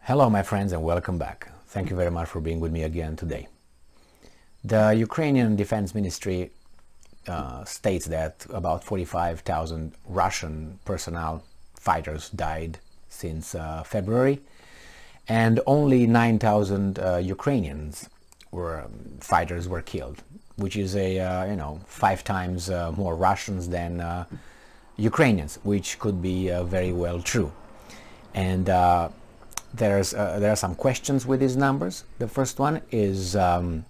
Hello my friends and welcome back. Thank you very much for being with me again today. The Ukrainian Defense Ministry states that about 45,000 Russian personnel fighters died since February, and only 9,000 Ukrainians fighters were killed, which is a 5 times more Russians than Ukrainians, which could be very well true. And there are some questions with these numbers. The first one is the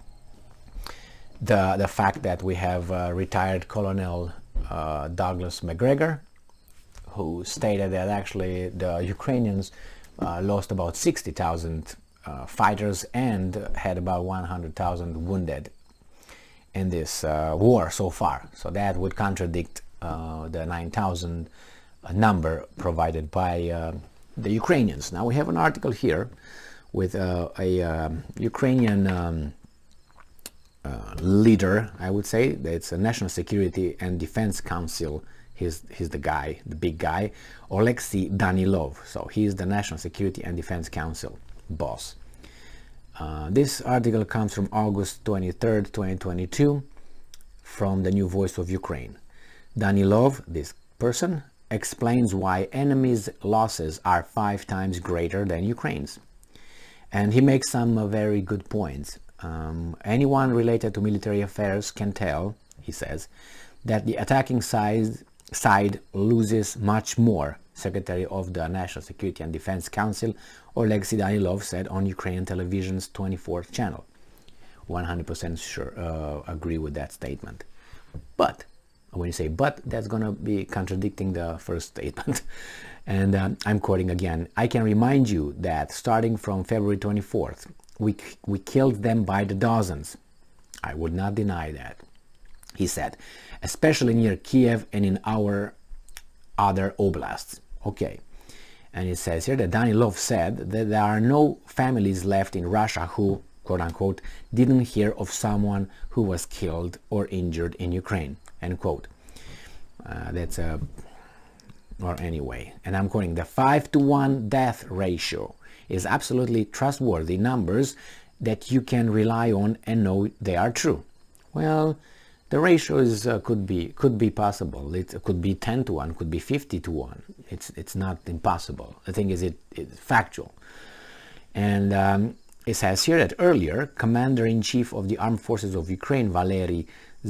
fact that we have retired Colonel Douglas McGregor, who stated that actually the Ukrainians lost about 60,000 fighters and had about 100,000 wounded in this war so far. So that would contradict the 9,000 number provided by the Ukrainians. Now we have an article here with a Ukrainian leader, I would say. It's a National Security and Defense Council. He's the guy, the big guy, Oleksiy Danilov. So he's the National Security and Defense Council boss. This article comes from August 23rd, 2022, from the New Voice of Ukraine. Danilov, this person, explains why enemies' losses are 5 times greater than Ukraine's. And he makes some very good points. Anyone related to military affairs can tell, he says, that the attacking side loses much more. Secretary of the National Security and Defense Council, Oleksiy Danilov, said on Ukrainian television's 24th channel. 100% sure, agree with that statement. But when you say "but," that's going to be contradicting the first statement. And I'm quoting again. "I can remind you that starting from February 24th, we killed them by the dozens. I would not deny that," he said, "especially near Kiev and in our other oblasts." Okay. And it says here that Danilov said that there are no families left in Russia who, quote-unquote, didn't hear of someone who was killed or injured in Ukraine, end quote. Or anyway, and I'm quoting, "The 5-to-1 death ratio is absolutely trustworthy numbers that you can rely on and know they are true." Well, the ratio is could be possible. It could be 10-to-1, could be 50-to-1. It's not impossible. The thing is, it's factual. And it says here that earlier, Commander-in-Chief of the Armed Forces of Ukraine, Valery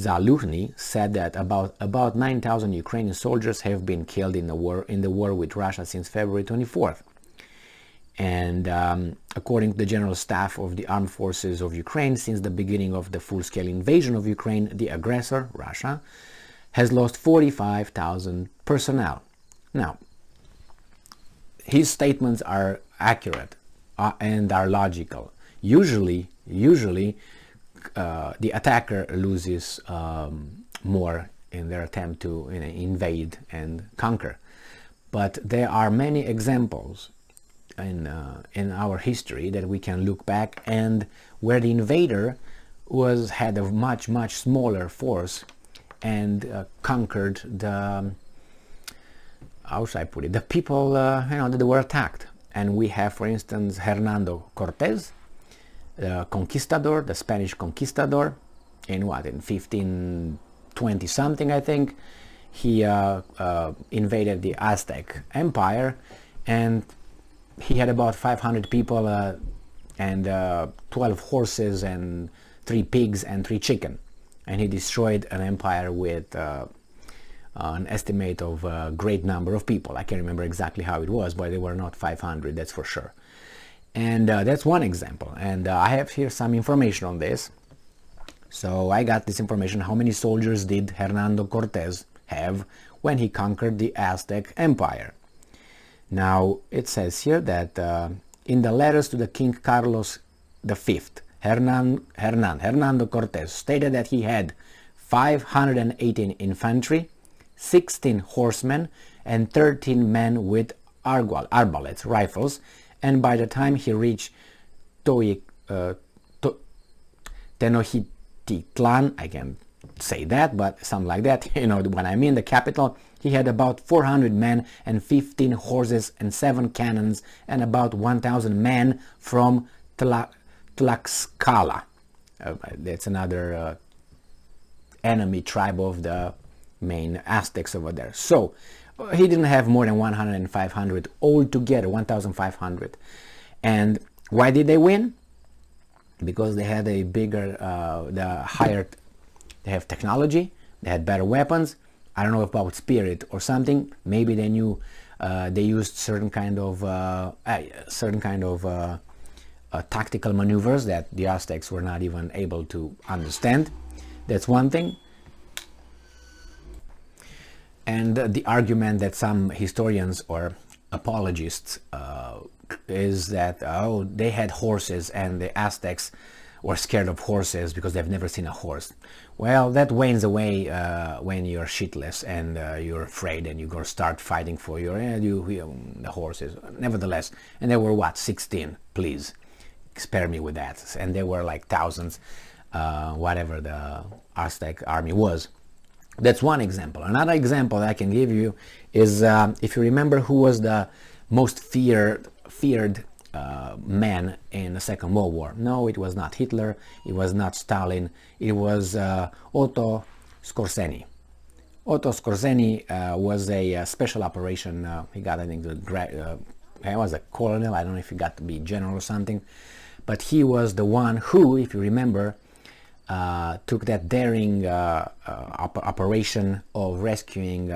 Zaluhny, said that about 9,000 Ukrainian soldiers have been killed in the war with Russia since February 24th. And according to the General Staff of the Armed Forces of Ukraine, since the beginning of the full-scale invasion of Ukraine, the aggressor, Russia, has lost 45,000 personnel. Now, his statements are accurate and are logical. Usually the attacker loses more in their attempt to invade and conquer. But there are many examples in our history that we can look back, and where the invader had a much smaller force and conquered the, how should I put it, the people that were attacked. And we have, for instance, Hernando Cortés, the conquistador, the Spanish conquistador, in 1520 something, I think. He invaded the Aztec Empire, and he had about 500 people and 12 horses and 3 pigs and 3 chicken, and he destroyed an empire with an estimate of a great number of people. I can't remember exactly how it was, but they were not 500, that's for sure. And that's one example, and I have here some information on this. So I got this information. How many soldiers did Hernando Cortés have when he conquered the Aztec Empire? Now it says here that in the letters to the King Carlos V, Hernando Cortés stated that he had 518 infantry, 16 horsemen, and 13 men with arbalets, rifles, and by the time he reached Tenochtitlan, I can say that, but something like that, you know what I mean, the capital, He had about 400 men and 15 horses and 7 cannons and about 1,000 men from Tlaxcala. That's another enemy tribe of the main Aztecs over there. So he didn't have more than 100 and 500 altogether, 1,500. And why did they win? Because they had a bigger, they have technology, they had better weapons. I don't know about spirit or something. Maybe they knew they used certain kind of tactical maneuvers that the Aztecs were not even able to understand. That's one thing. And the argument that some historians or apologists is that, oh, they had horses and the Aztecs were scared of horses because they've never seen a horse. Well, that wanes away when you're shitless and you're afraid and you're going to start fighting for the horses. Nevertheless, and they were what, 16, please spare me with that. And there were like thousands, whatever the Aztec army was. That's one example. Another example that I can give you is if you remember who was the most feared man in the Second World War. No, it was not Hitler, it was not Stalin, it was Otto Skorzeny. Otto Skorzeny was a special operation, he got, I think, he was a colonel, I don't know if he got to be general or something, but he was the one who, if you remember, took that daring operation of rescuing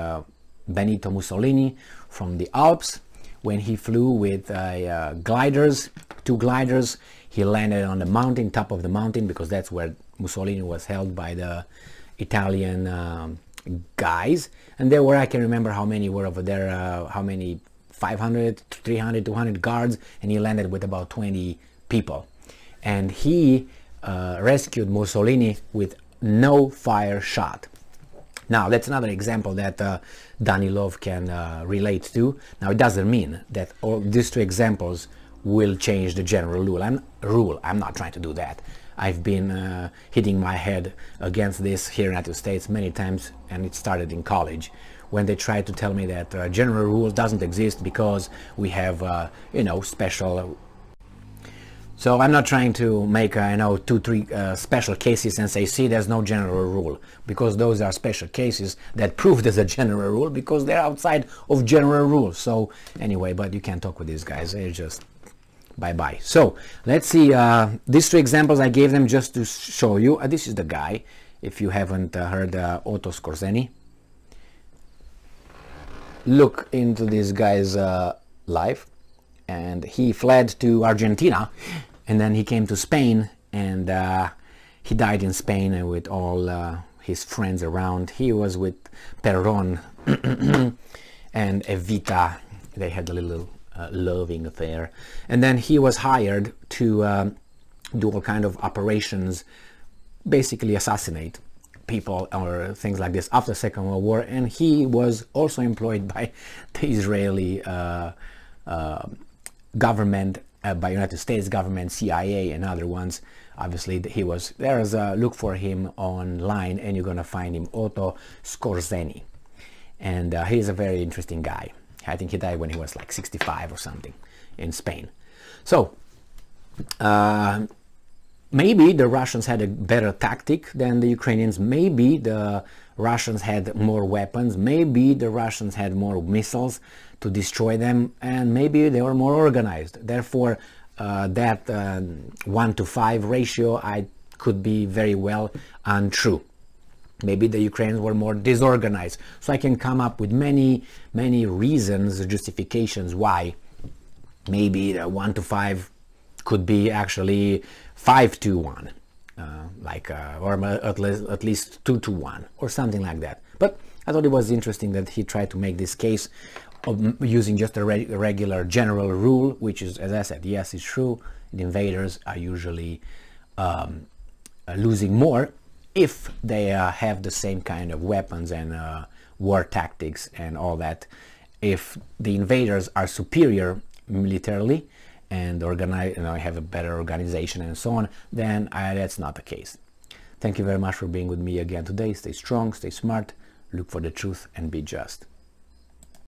Benito Mussolini from the Alps. When he flew with gliders, 2 gliders, he landed on the mountain, top of the mountain, because that's where Mussolini was held by the Italian guys. And there were, I can remember how many were over there, how many, 500, 300, 200 guards, and he landed with about 20 people. And he rescued Mussolini with no fire shot. Now, that's another example that Danilov can relate to. Now, it doesn't mean that all these 2 examples will change the general rule. I'm not trying to do that. I've been hitting my head against this here in the United States many times, and it started in college when they tried to tell me that general rule doesn't exist because we have, you know, special. So I'm not trying to make, 2, 3 special cases and say, see, there's no general rule, because those are special cases that prove there's a general rule because they're outside of general rules. So anyway, but you can't talk with these guys. They're just bye-bye. So let's see, these 3 examples I gave them just to show you. This is the guy, if you haven't heard Otto Skorzeny. Look into this guy's life. And he fled to Argentina, and then he came to Spain, and he died in Spain with all his friends around. He was with Perón and Evita. They had a little loving affair, and then he was hired to do all kind of operations, basically assassinate people or things like this after the Second World War. And he was also employed by the Israeli government, by United States government, CIA and other ones. Obviously he was, there's a look for him online and you're gonna find him, Otto Skorzeny, and he's a very interesting guy. I think he died when he was like 65 or something in Spain. So maybe the Russians had a better tactic than the Ukrainians. Maybe the Russians had more weapons. Maybe the Russians had more missiles to destroy them, and maybe they were more organized. Therefore, that 1-to-5 ratio could be very well untrue. Maybe the Ukrainians were more disorganized. So I can come up with many reasons, justifications why maybe the 1-to-5 could be actually 5-to-1, or at least 2-to-1 or something like that. But I thought it was interesting that he tried to make this case of using just a regular general rule, which is, as I said, yes, it's true, the invaders are usually losing more if they have the same kind of weapons and war tactics and all that. If the invaders are superior militarily and have a better organization and so on, then that's not the case. Thank you very much for being with me again today. Stay strong, stay smart, look for the truth, and be just.